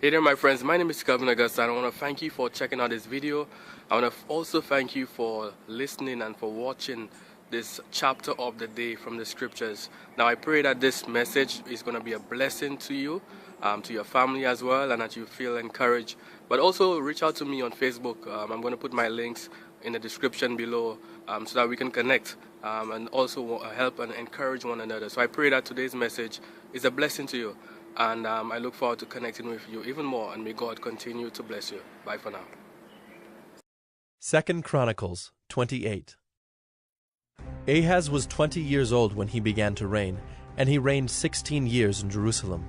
Hey there my friends, my name is Kevin Augusta and I want to thank you for checking out this video. I want to also thank you for listening and for watching this chapter of the day from the scriptures. Now I pray that this message is going to be a blessing to you, to your family as well, and that you feel encouraged. But also reach out to me on Facebook. I'm going to put my links in the description below so that we can connect and also help and encourage one another. So I pray that today's message is a blessing to you. And I look forward to connecting with you even more, and may God continue to bless you. Bye for now. 2 Chronicles 28. Ahaz was 20 years old when he began to reign, and he reigned 16 years in Jerusalem.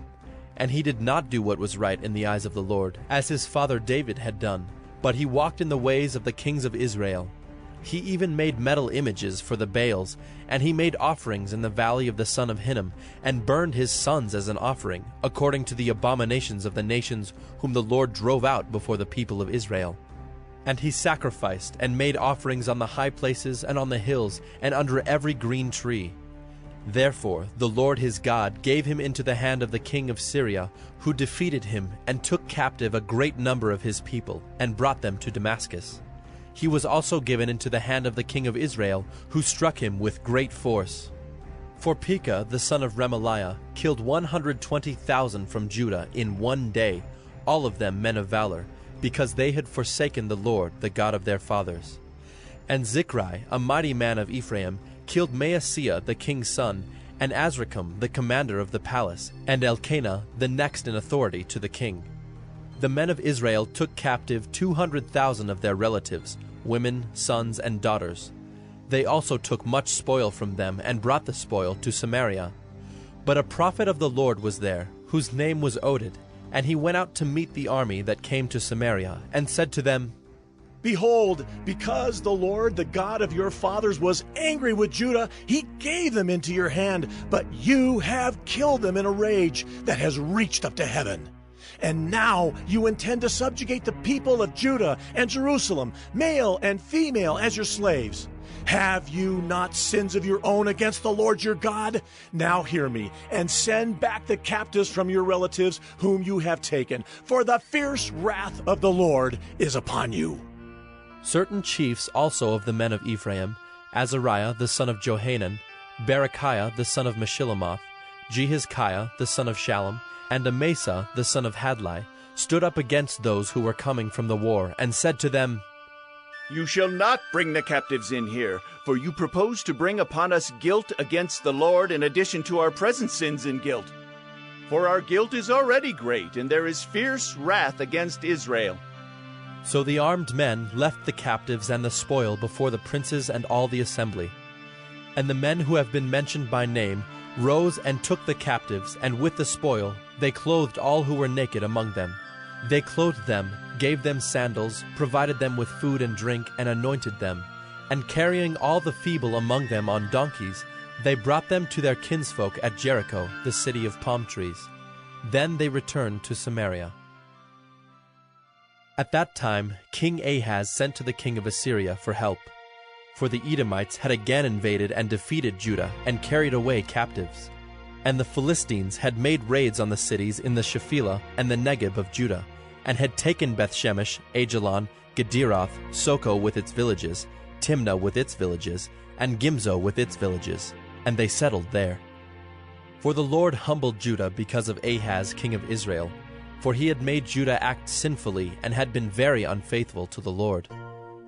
And he did not do what was right in the eyes of the Lord, as his father David had done, but he walked in the ways of the kings of Israel. He even made metal images for the Baals, and he made offerings in the valley of the son of Hinnom, and burned his sons as an offering, according to the abominations of the nations whom the Lord drove out before the people of Israel. And he sacrificed and made offerings on the high places and on the hills, and under every green tree. Therefore the Lord his God gave him into the hand of the king of Syria, who defeated him, and took captive a great number of his people, and brought them to Damascus. He was also given into the hand of the king of Israel, who struck him with great force. For Pekah the son of Remaliah killed 120,000 from Judah in one day, all of them men of valor, because they had forsaken the Lord, the God of their fathers. And Zichri, a mighty man of Ephraim, killed Maaseiah the king's son, and Azrikam the commander of the palace, and Elkanah the next in authority to the king. The men of Israel took captive 200,000 of their relatives, women, sons, and daughters. They also took much spoil from them and brought the spoil to Samaria. But a prophet of the Lord was there, whose name was Oded, and he went out to meet the army that came to Samaria, and said to them, Behold, because the Lord, the God of your fathers, was angry with Judah, he gave them into your hand, but you have killed them in a rage that has reached up to heaven. And now you intend to subjugate the people of Judah and Jerusalem, male and female, as your slaves. Have you not sins of your own against the Lord your God? Now hear me, and send back the captives from your relatives whom you have taken, for the fierce wrath of the Lord is upon you. Certain chiefs also of the men of Ephraim, Azariah the son of Johanan, Berechiah the son of Meshillemoth, Jehizkiah the son of Shallum, and Amasa the son of Hadlai, stood up against those who were coming from the war, and said to them, You shall not bring the captives in here, for you propose to bring upon us guilt against the Lord in addition to our present sins and guilt. For our guilt is already great, and there is fierce wrath against Israel. So the armed men left the captives and the spoil before the princes and all the assembly. And the men who have been mentioned by name rose and took the captives, and with the spoil they clothed all who were naked among them. They clothed them, gave them sandals, provided them with food and drink, and anointed them. And carrying all the feeble among them on donkeys, they brought them to their kinsfolk at Jericho, the city of palm trees. Then they returned to Samaria. At that time King Ahaz sent to the king of Assyria for help, for the Edomites had again invaded and defeated Judah and carried away captives. And the Philistines had made raids on the cities in the Shephelah and the Negeb of Judah, and had taken Bethshemesh, Ajalon, Gederoth, Soko with its villages, Timnah with its villages, and Gimzo with its villages, and they settled there. For the Lord humbled Judah because of Ahaz king of Israel, for he had made Judah act sinfully and had been very unfaithful to the Lord.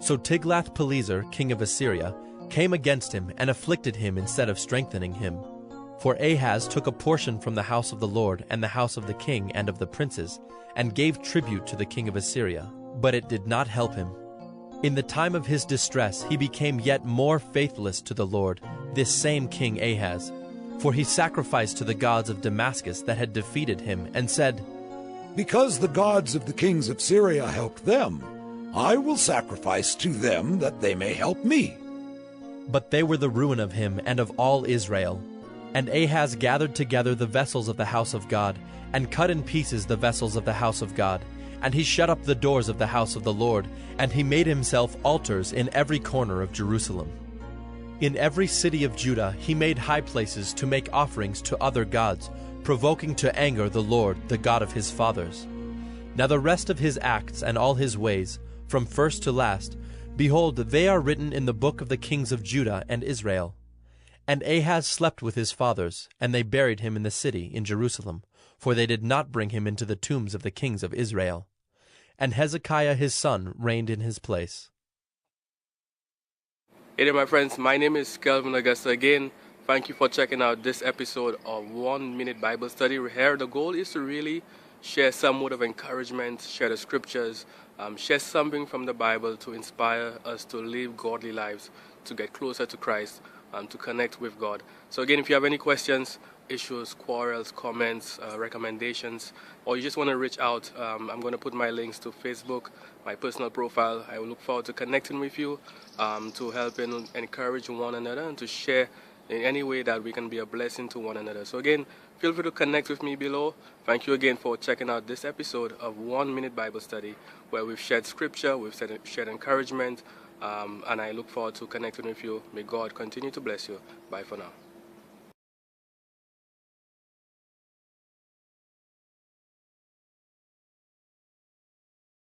So Tiglath-Pileser, king of Assyria, came against him and afflicted him instead of strengthening him. For Ahaz took a portion from the house of the Lord and the house of the king and of the princes, and gave tribute to the king of Assyria, but it did not help him. In the time of his distress he became yet more faithless to the Lord, this same king Ahaz. For he sacrificed to the gods of Damascus that had defeated him, and said, Because the gods of the kings of Syria helped them, I will sacrifice to them that they may help me. But they were the ruin of him and of all Israel. And Ahaz gathered together the vessels of the house of God, and cut in pieces the vessels of the house of God. And he shut up the doors of the house of the Lord, and he made himself altars in every corner of Jerusalem. In every city of Judah he made high places to make offerings to other gods, provoking to anger the Lord, the God of his fathers. Now the rest of his acts and all his ways, from first to last, behold, they are written in the book of the kings of Judah and Israel. And Ahaz slept with his fathers, and they buried him in the city in Jerusalem, for they did not bring him into the tombs of the kings of Israel. And Hezekiah his son reigned in his place. Hey there, my friends. My name is Kelvin Augusta again. Thank you for checking out this episode of 1 Minute Bible Study. Here, the goal is to really share some word of encouragement, share the scriptures, share something from the Bible to inspire us to live godly lives, to get closer to Christ, to connect with God. So again, if you have any questions, issues, quarrels, comments, recommendations, or you just want to reach out, I'm going to put my links to Facebook, my personal profile. I will look forward to connecting with you, to help and encourage one another, and to share in any way that we can be a blessing to one another. So again, feel free to connect with me below. Thank you again for checking out this episode of 1 Minute Bible Study, where we've shared scripture, we've shared encouragement, and I look forward to connecting with you. May God continue to bless you. Bye for now.